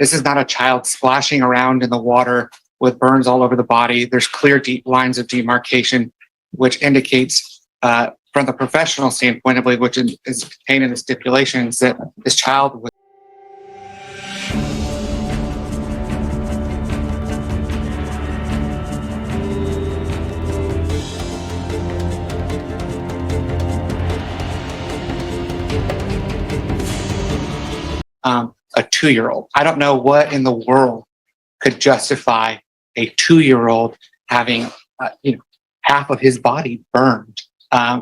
This is not a child splashing around in the water with burns all over the body. There's clear deep lines of demarcation, which indicates from the professional standpoint, I believe, which is contained in the stipulations, that this child was a 2-year-old. I don't know what in the world could justify a 2-year-old having half of his body burned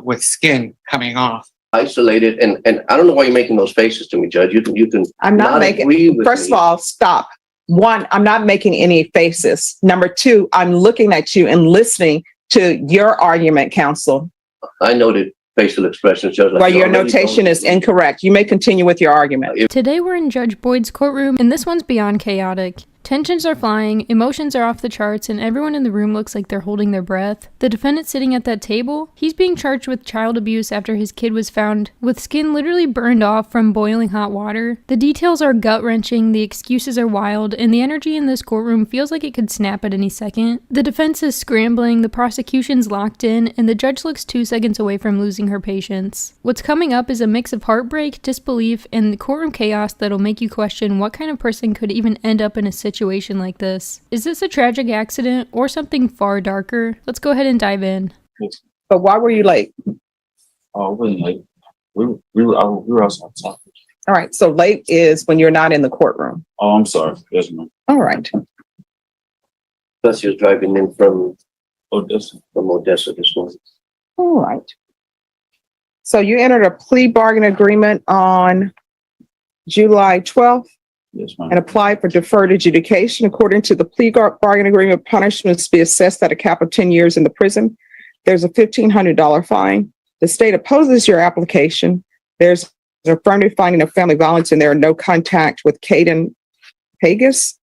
with skin coming off. Isolated, and I don't know why you're making those faces to me, Judge. You can. I'm not making. First of all, stop. One, I'm not making any faces. Number two, I'm looking at you and listening to your argument, counsel. I noted facial expressions, Judge. Well, your notation is incorrect. You may continue with your argument. Today we're in Judge Boyd's courtroom, and this one's beyond chaotic. Tensions are flying, emotions are off the charts, and everyone in the room looks like they're holding their breath. The defendant sitting at that table, he's being charged with child abuse after his kid was found with skin literally burned off from boiling hot water. The details are gut-wrenching, the excuses are wild, and the energy in this courtroom feels like it could snap at any second. The defense is scrambling, the prosecution's locked in, and the judge looks 2 seconds away from losing her patience. What's coming up is a mix of heartbreak, disbelief, and the courtroom chaos that'll make you question what kind of person could even end up in a situation like this. Is this a tragic accident or something far darker? Let's go ahead and dive in. But why were you late? Oh, we wasn't late. We were outside. All right. So late is when you're not in the courtroom. Oh, I'm sorry. Yes, ma'am. All right. Plus, you're driving in from Odessa. This morning. All right. So you entered a plea bargain agreement on July 12th. Yes, ma'am. And applied for deferred adjudication. According to the plea bargain agreement, punishments be assessed at a cap of 10 years in the prison. There's a $1,500 fine. The state opposes your application. There's an affirmative finding of family violence, and there are no contact with Caden Haggis.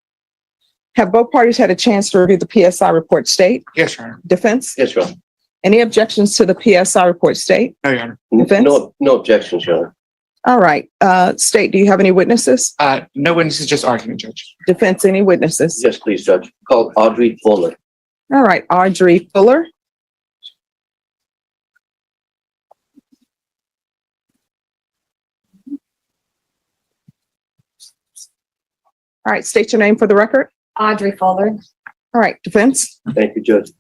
Have both parties had a chance to review the PSI report, state? Yes, Your Honor. Defense? Yes, Your Honor. Any objections to the PSI report, state? No, Your Honor. Defense? No objections, Your Honor. All right. State, do you have any witnesses? No witnesses, just argument, Judge. Defense, any witnesses? Yes, please, Judge. Call Audrey Fuller. All right. Audrey Fuller. All right. State your name for the record. Audrey Fuller. All right. Defense. Thank you, Judge.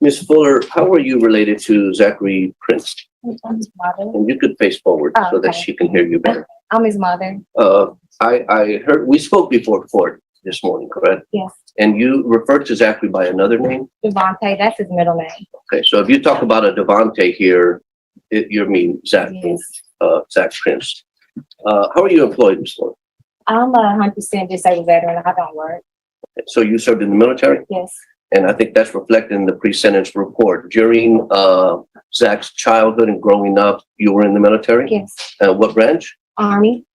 Ms. Fuller, how are you related to Zachary Prince? I'm his mother. And you could face forward so that she can hear you better. I'm his mother. I heard we spoke before court this morning, correct? Yes. And you referred to Zachary by another name? Devontae, that's his middle name. Okay, so if you talk about a Devontae here, you mean Zach, Yes. Zach Prince. How are you employed, Ms. Fuller? I'm a 100% disabled veteran. I don't work. So you served in the military? Yes. And I think that's reflected in the pre-sentence report. During Zach's childhood and growing up, you were in the military? Yes. What branch? Army.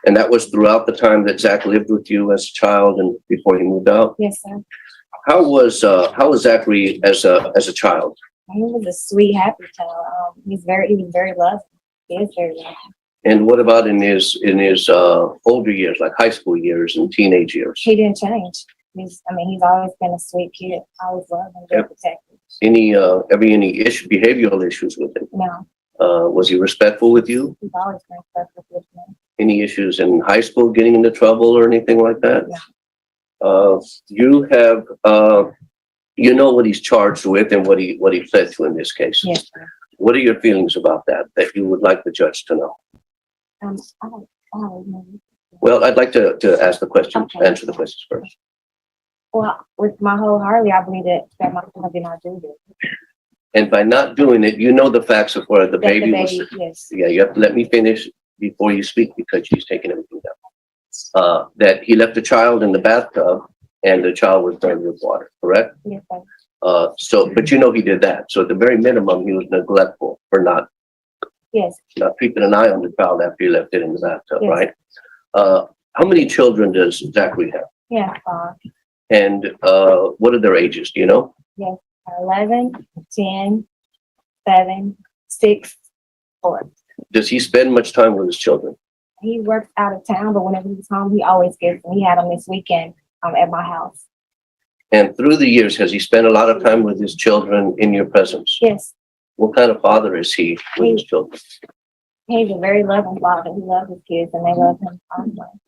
And that was throughout the time that Zach lived with you as a child and before he moved out? Yes, sir. How was Zachary as a child? He was a sweet, happy child. He was very loving. He is very loving. And what about in his older years, like high school years and teenage years? He didn't change. He's always been a sweet kid. Always loved and very protective. Any behavioral issues with him? No. Was he respectful with you? He's always been respectful with me. Any issues in high school, getting into trouble or anything like that? No. You have, you know what he's charged with and what he pled to in this case. Yes, sir. What are your feelings about that you would like the judge to know? I don't know. Well, I'd like to ask the question, Okay. answer the questions first. Well, with my wholeheartedly, I believe that my son did not do this. And by not doing it, you know the facts of where the That baby the was. baby, yes. Yeah, you have to let me finish before you speak because she's taking everything down. That he left the child in the bathtub and the child was burned with water, correct? Yes, sir. But you know he did that. So at the very minimum, he was neglectful for not Yes. keeping an eye on the child after he left it in the bathtub, Yes. right? How many children does Zachary have? Yeah, 5. And what are their ages? Do you know? Yes. 11, 10, 7, 6, 4. Does he spend much time with his children? He works out of town, but whenever he's home, he always gets them. He had them this weekend at my house. And through the years, has he spent a lot of time with his children in your presence? Yes, What kind of father is he with his children? he's a very loving father. He loves his kids, and they love him also.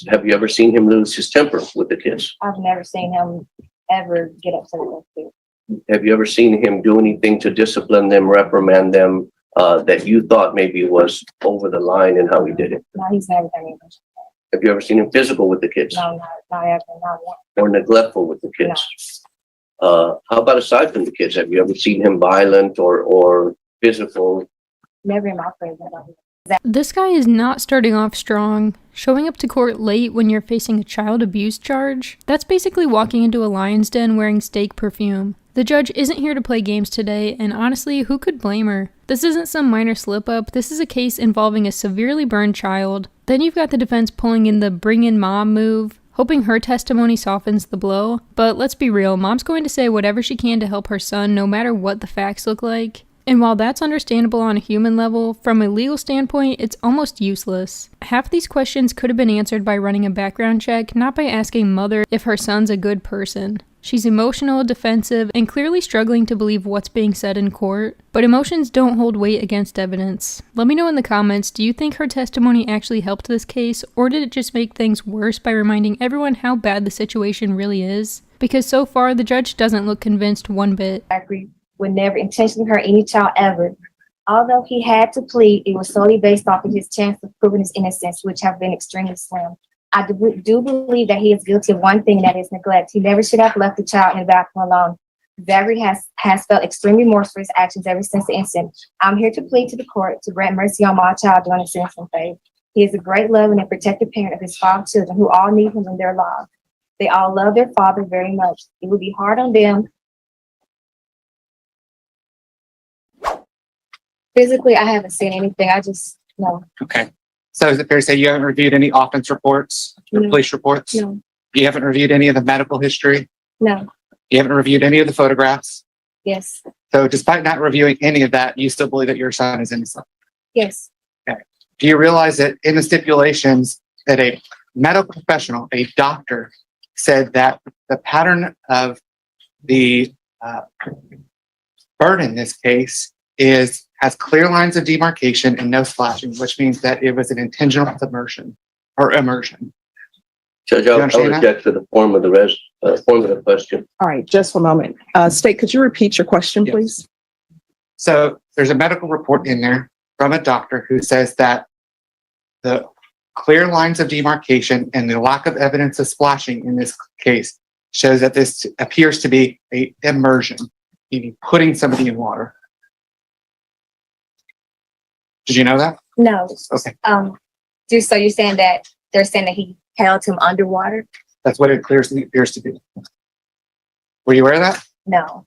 Have you ever seen him lose his temper with the kids? I've never seen him ever get upset with those kids. Have you ever seen him do anything to discipline them, reprimand them, that you thought maybe was over the line in how he did it? No, he's never done anything. Have you ever seen him physical with the kids? No, not ever, not one. Or neglectful with the kids? How about aside from the kids? Have you ever seen him violent or physical? Never in my presence. This guy is not starting off strong. Showing up to court late when you're facing a child abuse charge? That's basically walking into a lion's den wearing steak perfume. The judge isn't here to play games today, and honestly, who could blame her? This isn't some minor slip-up, this is a case involving a severely burned child. Then you've got the defense pulling in the bring in mom move, hoping her testimony softens the blow. But let's be real, mom's going to say whatever she can to help her son no matter what the facts look like. And while that's understandable on a human level, from a legal standpoint, it's almost useless. Half these questions could have been answered by running a background check, not by asking mother if her son's a good person. She's emotional, defensive, and clearly struggling to believe what's being said in court. But emotions don't hold weight against evidence. Let me know in the comments, do you think her testimony actually helped this case, or did it just make things worse by reminding everyone how bad the situation really is? Because so far, the judge doesn't look convinced one bit. Zachary would never intentionally hurt any child ever. Although he had to plead, it was solely based off of his chance of proving his innocence, which have been extremely slim. I do believe that he is guilty of one thing, that is neglect. He never should have left the child in the bathroom alone. Zachary has felt extreme remorse for his actions ever since the incident. I'm here to plead to the court to grant mercy on my child during the sentencing phase. He is a great, loving, and protective parent of his 5 children who all need him in their lives. They all love their father very much. It would be hard on them. Physically, I haven't seen anything. I just know. Okay. So is it fair to say you haven't reviewed any offense reports or No. police reports? No, You haven't reviewed any of the medical history? no, You haven't reviewed any of the photographs? yes, So despite not reviewing any of that, you still believe that your son is innocent? yes, Do you realize that in the stipulations that a medical professional, a doctor, said that the pattern of the burn in this case has clear lines of demarcation and no splashing, which means that it was an intentional submersion or immersion. Judge, You I'll understand that? object to the form of the question. All right, just a moment. State, could you repeat your question, Yes. please? So there's a medical report in there from a doctor who says that the clear lines of demarcation and the lack of evidence of splashing in this case shows that this appears to be a immersion, meaning putting somebody in water. Did you know that? no. Okay. So you're saying that they're saying that he held him underwater? That's what it clearly appears to be. Were you aware of that? No.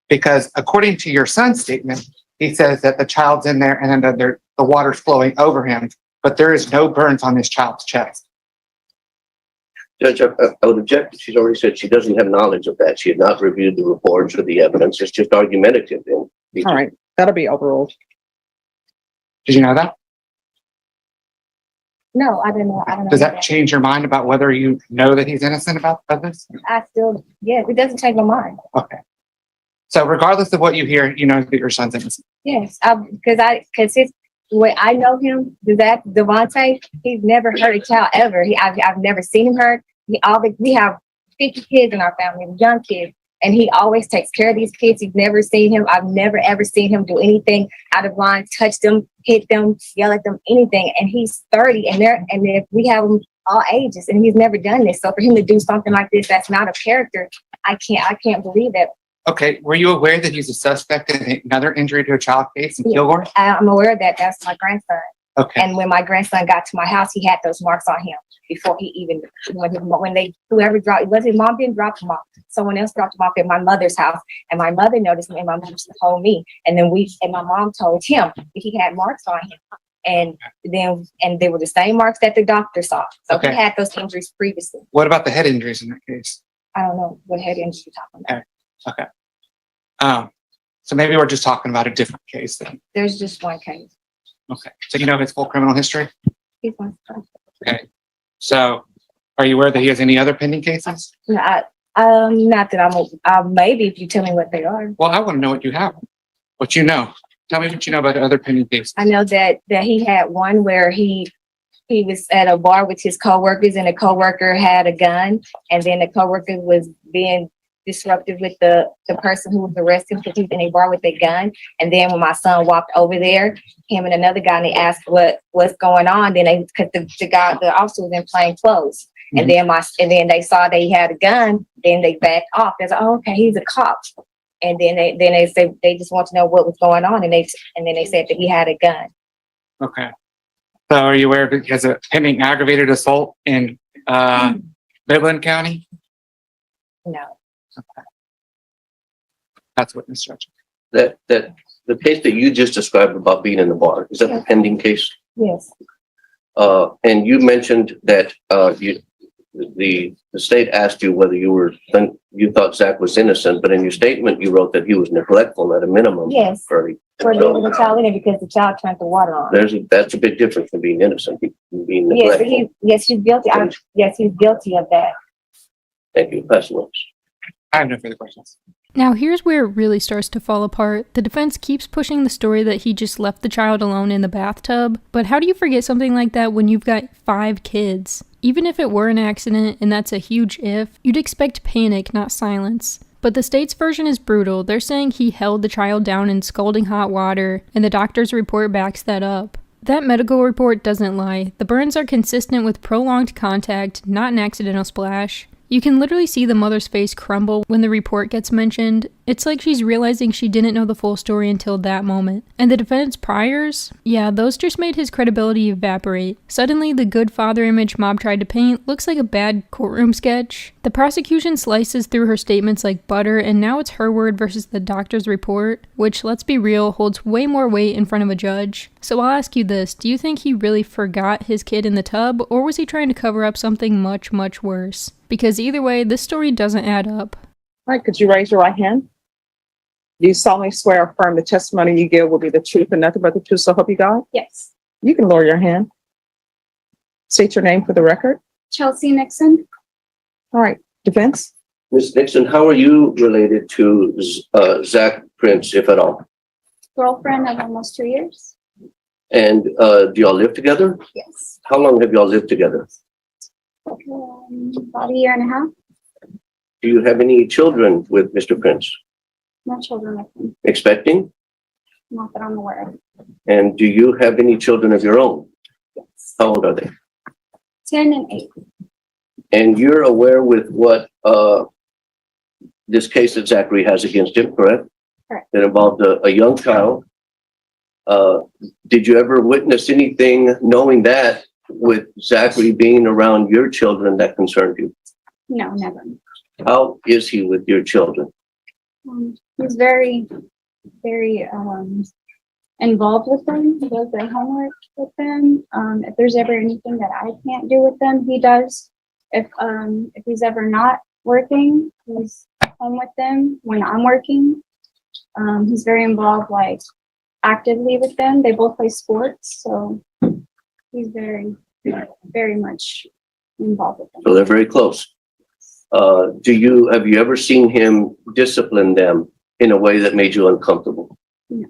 Because according to your son's statement, he says that the child's in there and then the water's flowing over him, but there is no burns on this child's chest. Judge, I would object. She's already said she doesn't have knowledge of that. She had not reviewed the reports or the evidence. It's just argumentative. All right, that'll be overruled. Did you know that? No, I didn't know. I don't know. Does that change your mind about whether you know that he's innocent about this? Yeah, it doesn't change my mind. Okay. So regardless of what you hear, you know that your son's innocent. Yes, because his way I know him, that Devontae, he's never hurt a child ever. I've never seen him hurt. We have 50 kids in our family, young kids, and he always takes care of these kids. You've never seen him. I've never ever seen him do anything out of line, touch them, hit them, yell at them, anything. And he's 30, and if we have them all ages, and he's never done this. So for him to do something like this, that's not a character. I can't believe that. Okay. Were you aware that he's a suspect in another injury to a child case in Yeah. Kilgore? I'm aware of that. That's my grandson. Okay. And when my grandson got to my house, he had those marks on him before he even, whoever dropped, it wasn't mom didn't drop him off. Someone else dropped him off at my mother's house, and my mother noticed him, and my mother told me, and my mom told him that he had marks on him. And they were the same marks that the doctor saw. So Okay. he had those injuries previously. What about the head injuries in that case? I don't know what head injury you're talking about. Okay. So maybe we're just talking about a different case then. There's just one case. Okay. So you know his full criminal history? He's my son. Okay. So are you aware that he has any other pending cases? No, not that maybe if you tell me what they are. Well, I want to know what you have, what you know. Tell me what you know about the other pending cases. I know that he had one where he was at a bar with his coworkers and the coworker had a gun, and then the coworker was being disruptive with the person who was arrested because he was in a bar with a gun. And then when my son walked over there, him and another guy, and they asked what's going on. Then because the officer was in plain clothes. And then they saw that he had a gun. Then they backed off. They said, "Oh, okay, he's a cop." And then they said they just want to know what was going on. And then they said that he had a gun. Okay. So are you aware that he has a pending aggravated assault in Midland County? No. That's witness judge. That the case that you just described about being in the bar, is that the pending case? Yes. And you mentioned that the state asked you whether you thought Zach was innocent, but in your statement you wrote that he was neglectful at a minimum. Yes. For leaving the child in it because the child turned the water on. That's a bit different from being innocent, being Yes, neglectful. he's guilty. He's guilty of that. Thank you. Pass the notes. I have no further questions. Now here's where it really starts to fall apart. The defense keeps pushing the story that he just left the child alone in the bathtub, but how do you forget something like that when you've got 5 kids? Even if it were an accident, and that's a huge if, you'd expect panic, not silence. But the state's version is brutal. They're saying he held the child down in scalding hot water, and the doctor's report backs that up. That medical report doesn't lie. The burns are consistent with prolonged contact, not an accidental splash. You can literally see the mother's face crumble when the report gets mentioned. It's like she's realizing she didn't know the full story until that moment. And the defendant's priors? Yeah, those just made his credibility evaporate. Suddenly, the good father image Mob tried to paint looks like a bad courtroom sketch. The prosecution slices through her statements like butter, and now it's her word versus the doctor's report, which, let's be real, holds way more weight in front of a judge. So I'll ask you this, do you think he really forgot his kid in the tub, or was he trying to cover up something much, much worse? Because either way, this story doesn't add up. All right, could you raise your right hand? Do you solemnly swear or affirm the testimony you give will be the truth and nothing but the truth, so help you God? Yes. You can lower your hand. State your name for the record. Chelsea Nixon. All right, defense? Ms. Nixon, how are you related to Zach Prince, if at all? Girlfriend of almost 2 years. And do y'all live together? Yes. How long have y'all lived together? About a year and a half. Do you have any children with Mr. Prince? No children with him. Expecting? Not that I'm aware of. And do you have any children of your own? Yes. How old are they? 10 and 8. And you're aware with what this case that Zachary has against him, correct? Correct. That involved a young child. Did you ever witness anything knowing that with Zachary being around your children that concerned you? No, never. How is he with your children? He's very, very involved with them. He does their homework with them. If there's ever anything that I can't do with them, he does. If he's ever not working, he's home with them when I'm working. He's very involved, like actively with them. They both play sports, so he's very, very much involved with them. So they're very close. Have you ever seen him discipline them in a way that made you uncomfortable? No.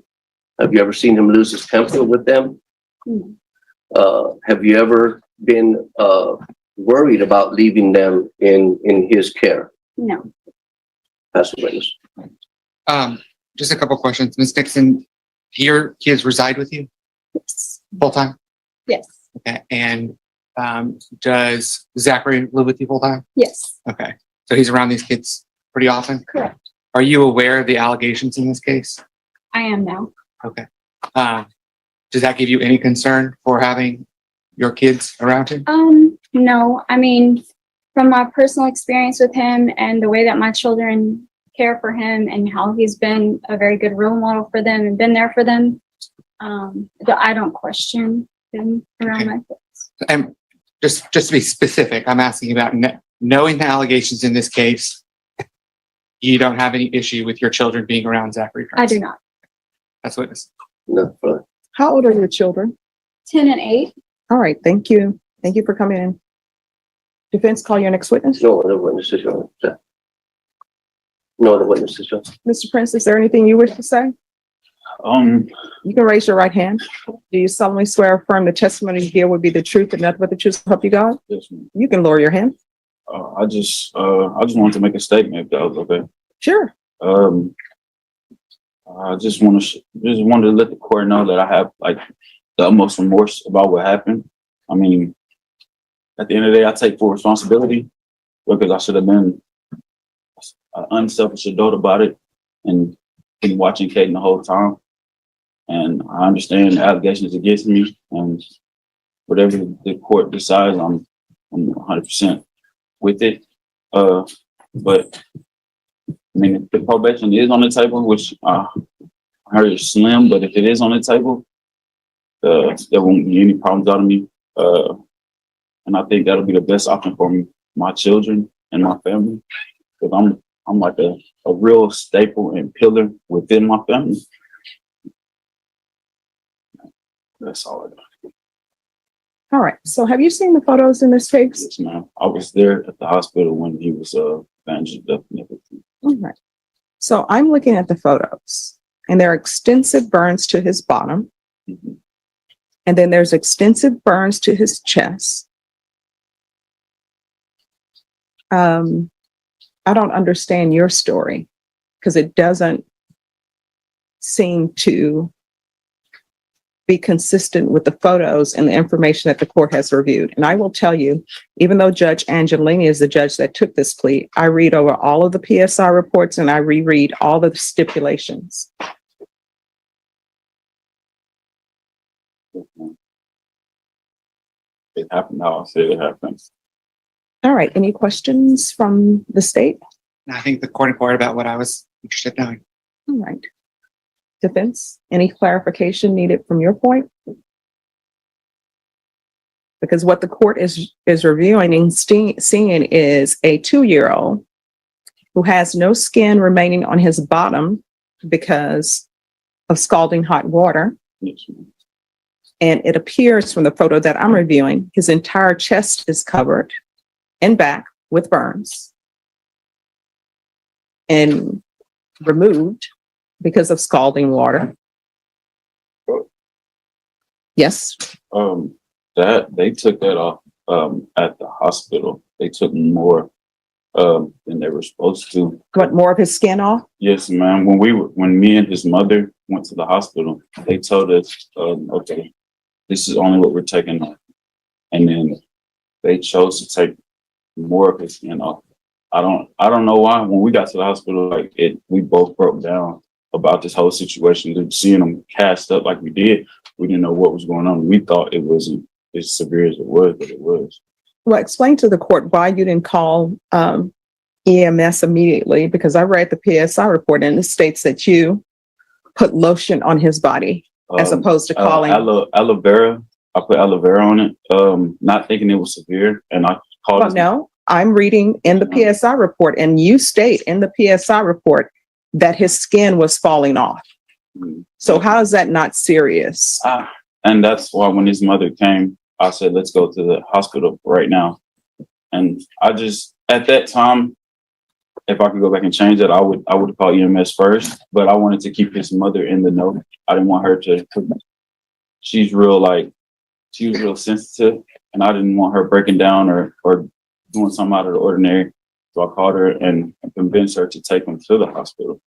Have you ever seen him lose his temper with them? No. Have you ever been worried about leaving them in his care? No. That's the witness. Just a couple questions. Ms. Nixon, your kids reside with you Yes. full time? Yes. Okay. And does Zachary live with you full time? Yes. Okay. So he's around these kids pretty often? Correct. Are you aware of the allegations in this case? I am now. Okay. Does that give you any concern for having your kids around him? No. I mean, from my personal experience with him and the way that my children care for him and how he's been a very good role model for them and been there for them, I don't question him around my kids. And just to be specific, I'm asking about knowing the allegations in this case. You don't have any issue with your children being around Zachary Prince? I do not. That's witness. No, fine. How old are your children? 10 and 8. All right, thank you. Thank you for coming in. Defense, call your next witness. No other witnesses, Your Honor. No other witnesses, Your Honor. Mr. Prince, is there anything you wish to say? You can raise your right hand. Do you solemnly swear or affirm the testimony you give will be the truth and nothing but the truth, so help you God? yes, ma'am. You can lower your hand. I just wanted to make a statement if that was okay. Sure. I just wanted to let the court know that I have like the utmost remorse about what happened. I mean, at the end of the day, I take full responsibility because I should have been an unselfish adult about it and been watching Kaden the whole time. And I understand the allegations against me, and whatever the court decides, I'm 100% with it. But I mean, if the probation is on the table, which I heard is slim, but if it is on the table, there won't be any problems out of me. And I think that'll be the best option for me, my children and my family, because I'm like a real staple and pillar within my family. That's all I got. All right. So have you seen the photos in this case? Yes, ma'am. I was there at the hospital when he was bandaged up and everything. All right. So I'm looking at the photos, and there are extensive burns to his bottom. Mhm. And then there's extensive burns to his chest. I don't understand your story because it doesn't seem to be consistent with the photos and the information that the court has reviewed. And I will tell you, even though Judge Angelini is the judge that took this plea, I read over all of the PSI reports and I reread all the stipulations. It happened how I said it happened. All right. Any questions from the state? And I think the court inquired about what I was interested in knowing. All right. Defense, any clarification needed from your point? Because what the court is reviewing and seeing is a 2-year-old who has no skin remaining on his bottom because of scalding hot water. Yes, ma'am. And it appears from the photo that I'm reviewing, his entire chest is covered and back with burns and removed because of scalding water. Yes. That they took that off at the hospital. They took more than they were supposed to. Got more of his skin off? Yes, ma'am. When me and his mother went to the hospital, they told us, okay, this is only what we're taking off. And then they chose to take more of his skin off. I don't know why. When we got to the hospital, we both broke down about this whole situation. Seeing him cast up like we did, we didn't know what was going on. We thought it wasn't as severe as it was, but it was. Well, explain to the court why you didn't call EMS immediately, because I read the PSI report and it states that you put lotion on his body as opposed to calling. Aloe vera. I put aloe vera on it, not thinking it was severe, and I called. Well, no, I'm reading in the PSI report, and you state in the PSI report that his skin was falling off. Mm-hmm. So how is that not serious? And that's why when his mother came, I said, let's go to the hospital right now. And I just, at that time, if I could go back and change it, I would call EMS first, but I wanted to keep his mother in the know. I didn't want her to, she was real sensitive, and I didn't want her breaking down or doing something out of the ordinary. So I called her and convinced her to take him to the hospital.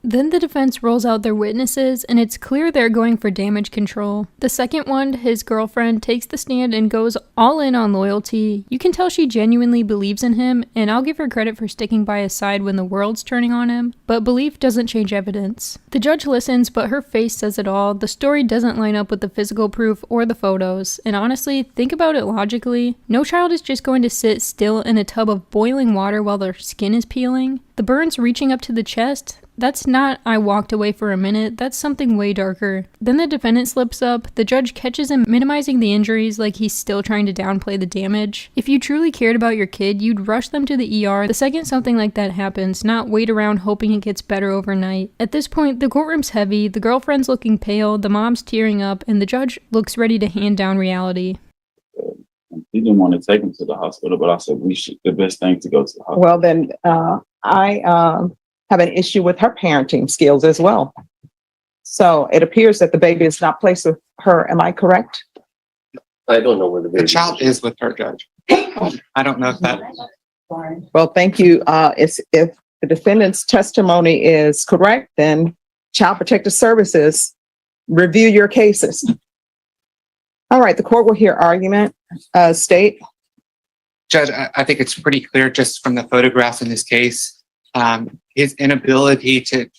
Then the defense rolls out their witnesses, and it's clear they're going for damage control. The second one, his girlfriend, takes the stand and goes all in on loyalty. You can tell she genuinely believes in him, and I'll give her credit for sticking by his side when the world's turning on him, but belief doesn't change evidence. The judge listens, but her face says it all. The story doesn't line up with the physical proof or the photos, and honestly, think about it logically. No child is just going to sit still in a tub of boiling water while their skin is peeling. The burns reaching up to the chest, that's not I walked away for a minute, that's something way darker. Then the defendant slips up, the judge catches him minimizing the injuries like he's still trying to downplay the damage. If you truly cared about your kid, you'd rush them to the ER the second something like that happens, not wait around hoping it gets better overnight. At this point, the courtroom's heavy, the girlfriend's looking pale, the mom's tearing up, and the judge looks ready to hand down reality. He didn't want to take him to the hospital, but I said the best thing to go to the hospital. Well, then, I have an issue with her parenting skills as well. So it appears that the baby is not placed with her. Am I correct? I don't know where the The baby child is with her, Judge. I don't know if that, Well, thank you. If the defendant's testimony is correct, then Child Protective Services review your cases. All right, the court will hear argument. State. Judge, I think it's pretty clear just from the photographs in this case, his inability to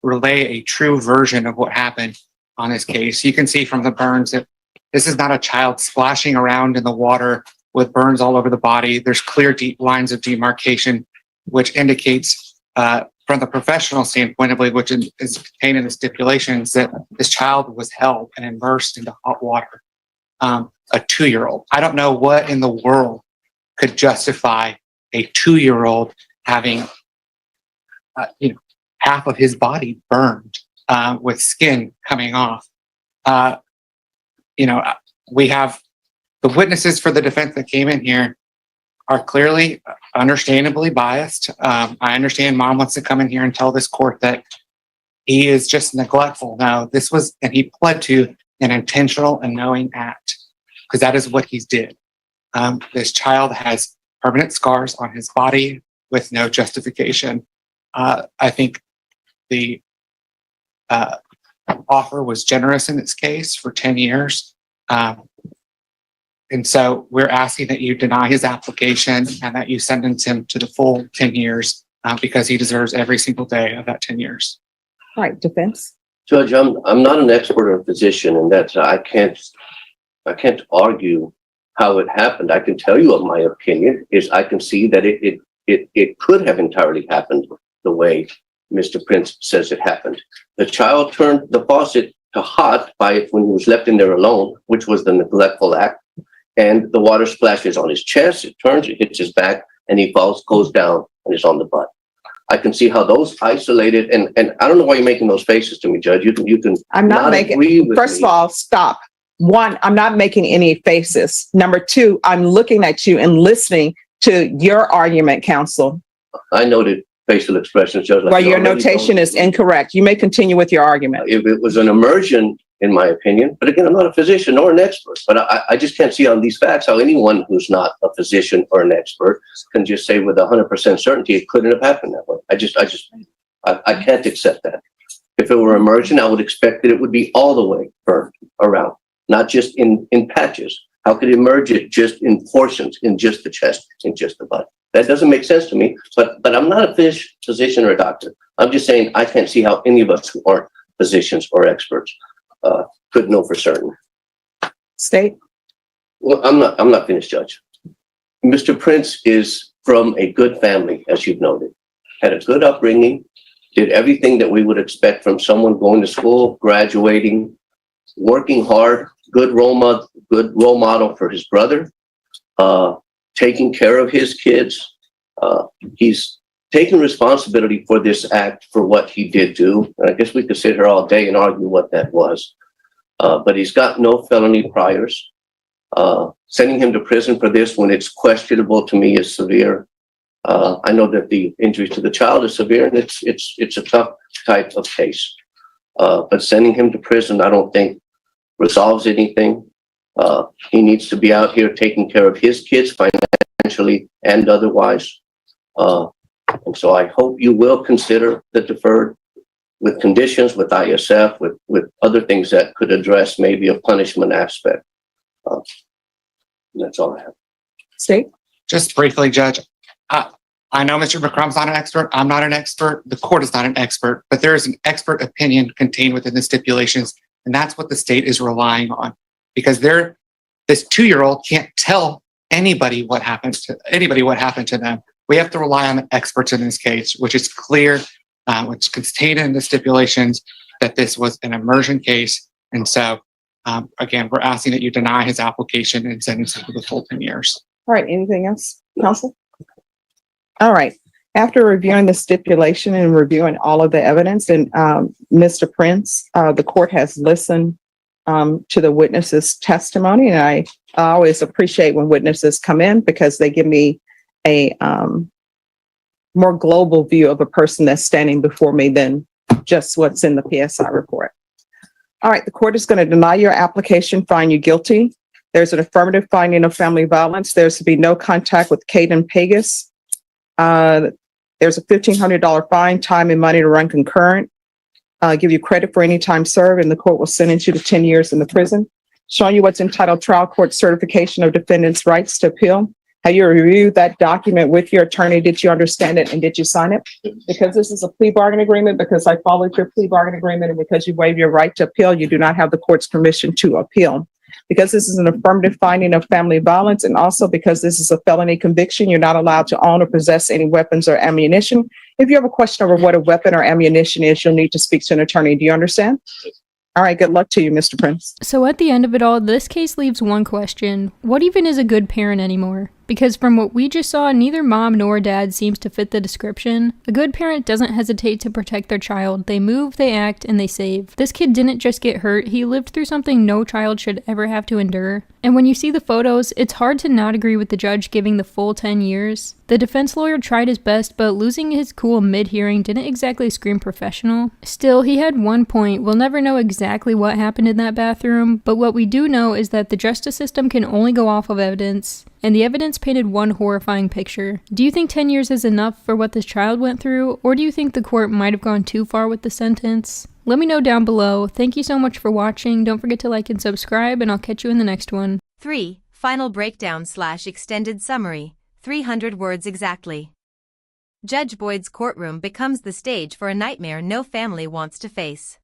relay a true version of what happened on his case. You can see from the burns that this is not a child splashing around in the water with burns all over the body. There's clear deep lines of demarcation, which indicates from the professional standpoint, I believe, which is contained in the stipulations, that this child was held and immersed into hot water. A 2-year-old. I don't know what in the world could justify a 2-year-old having, half of his body burned with skin coming off. We have the witnesses for the defense that came in here are clearly, understandably biased. I understand mom wants to come in here and tell this court that he is just neglectful. No, and he pled to an intentional and knowing act, because that is what he did. This child has permanent scars on his body with no justification. I think the offer was generous in this case for 10 years. And so we're asking that you deny his application and that you sentence him to the full 10 years because he deserves every single day of that 10 years. All right, defense. Judge, I'm not an expert or physician, and that's I can't argue how it happened. I can tell you of my opinion is I can see that it could have entirely happened the way Mr. Prince says it happened. The child turned the faucet to hot when he was left in there alone, which was the neglectful act, and the water splashes on his chest, it turns, it hits his back, and he goes down and is on the butt. I can see how those isolated, and I don't know why you're making those faces to me, Judge. You can I'm not making, agree with first me. of all, stop. One, I'm not making any faces. Number two, I'm looking at you and listening to your argument, counsel. I noted facial expressions, Judge. Well, your notation is incorrect. You may continue with your argument. If it was an immersion, in my opinion, but again, I'm not a physician nor an expert, but I just can't see on these facts how anyone who's not a physician or an expert can just say with 100% certainty it couldn't have happened that way. I can't accept that. If it were immersion, I would expect that it would be all the way burned around, not just in patches. How could it immerse it just in portions, in just the chest, in just the butt? That doesn't make sense to me, but I'm not a physician or a doctor. I'm just saying I can't see how any of us who aren't physicians or experts could know for certain. State. Well, I'm not finished, Judge. Mr. Prince is from a good family, as you've noted, had a good upbringing, did everything that we would expect from someone going to school, graduating, working hard, good role model for his brother, taking care of his kids. He's taken responsibility for this act, for what he did do. And I guess we could sit here all day and argue what that was. But he's got no felony priors. Sending him to prison for this when it's questionable to me is severe. I know that the injuries to the child is severe, and it's a tough type of case. But sending him to prison, I don't think resolves anything. He needs to be out here taking care of his kids financially and otherwise. And so I hope you will consider the deferred with conditions, with ISF, with other things that could address maybe a punishment aspect. That's all I have. State. Just briefly, Judge, I know Mr. McCrum's not an expert. I'm not an expert. The court is not an expert, but there is an expert opinion contained within the stipulations. And that's what the state is relying on, because this 2-year-old can't tell anybody what happened to them. We have to rely on the experts in this case, which is clear, which is contained in the stipulations that this was an immersion case. And so, again, we're asking that you deny his application and sentence him to the full 10 years. All right. Anything else, counsel? All right. After reviewing the stipulation and reviewing all of the evidence, and Mr. Prince, the court has listened to the witness's testimony. And I always appreciate when witnesses come in because they give me a more global view of a person that's standing before me than just what's in the PSI report. All right, the court is going to deny your application, find you guilty. There's an affirmative finding of family violence. There's to be no contact with Caden Pegas. There's a $1,500 fine, time and money to run concurrent. Give you credit for any time served, and the court will sentence you to 10 years in the prison. Showing you what's entitled Trial Court Certification of Defendant's Rights to Appeal. Have you reviewed that document with your attorney? Did you understand it and did you sign it? Because this is a plea bargain agreement, because I followed your plea bargain agreement, and because you waive your right to appeal, you do not have the court's permission to appeal. Because this is an affirmative finding of family violence, and also because this is a felony conviction, you're not allowed to own or possess any weapons or ammunition. If you have a question over what a weapon or ammunition is, you'll need to speak to an attorney. Do you understand? All right, good luck to you, Mr. Prince. So at the end of it all, this case leaves one question. What even is a good parent anymore? Because from what we just saw, neither mom nor dad seems to fit the description. A good parent doesn't hesitate to protect their child. They move, they act, and they save. This kid didn't just get hurt, he lived through something no child should ever have to endure. And when you see the photos, it's hard to not agree with the judge giving the full 10 years. The defense lawyer tried his best, but losing his cool mid-hearing didn't exactly scream professional. Still, he had one point. We'll never know exactly what happened in that bathroom, but what we do know is that the justice system can only go off of evidence. And the evidence painted one horrifying picture. Do you think 10 years is enough for what this child went through, or do you think the court might have gone too far with the sentence? Let me know down below. Thank you so much for watching. Don't forget to like and subscribe, and I'll catch you in the next one. 3. Final breakdown/extended summary, 300 words exactly. Judge Boyd's courtroom becomes the stage for a nightmare no family wants to face.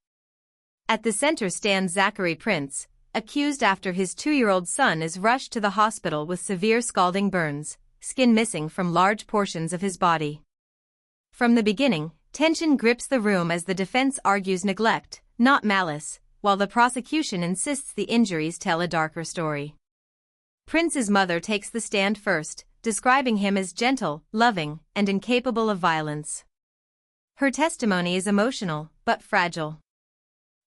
At the center stands Zachary Prince, accused after his 2-year-old son is rushed to the hospital with severe scalding burns, skin missing from large portions of his body. From the beginning, tension grips the room as the defense argues neglect, not malice, while the prosecution insists the injuries tell a darker story. Prince's mother takes the stand first, describing him as gentle, loving, and incapable of violence. Her testimony is emotional, but fragile.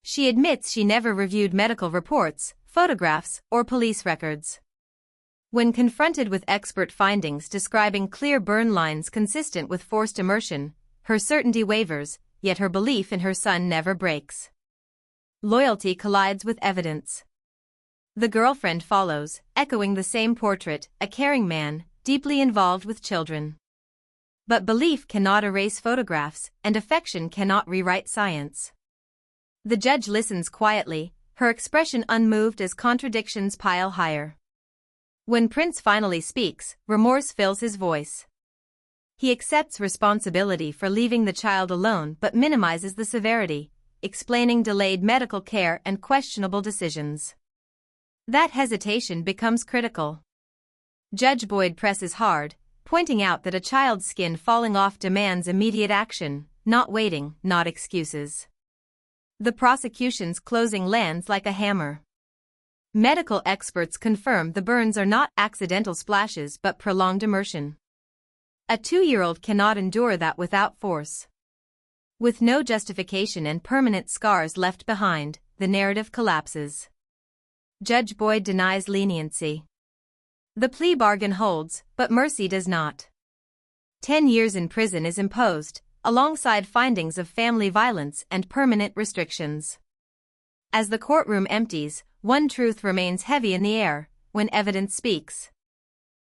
She admits she never reviewed medical reports, photographs, or police records. When confronted with expert findings describing clear burn lines consistent with forced immersion, her certainty wavers, yet her belief in her son never breaks. Loyalty collides with evidence. The girlfriend follows, echoing the same portrait, a caring man, deeply involved with children. But belief cannot erase photographs, and affection cannot rewrite science. The judge listens quietly, her expression unmoved as contradictions pile higher. When Prince finally speaks, remorse fills his voice. He accepts responsibility for leaving the child alone but minimizes the severity, explaining delayed medical care and questionable decisions. That hesitation becomes critical. Judge Boyd presses hard, pointing out that a child's skin falling off demands immediate action, not waiting, not excuses. The prosecution's closing lands like a hammer. Medical experts confirm the burns are not accidental splashes but prolonged immersion. A 2-year-old cannot endure that without force. With no justification and permanent scars left behind, the narrative collapses. Judge Boyd denies leniency. The plea bargain holds, but mercy does not. 10 years in prison is imposed, alongside findings of family violence and permanent restrictions. As the courtroom empties, one truth remains heavy in the air: when evidence speaks,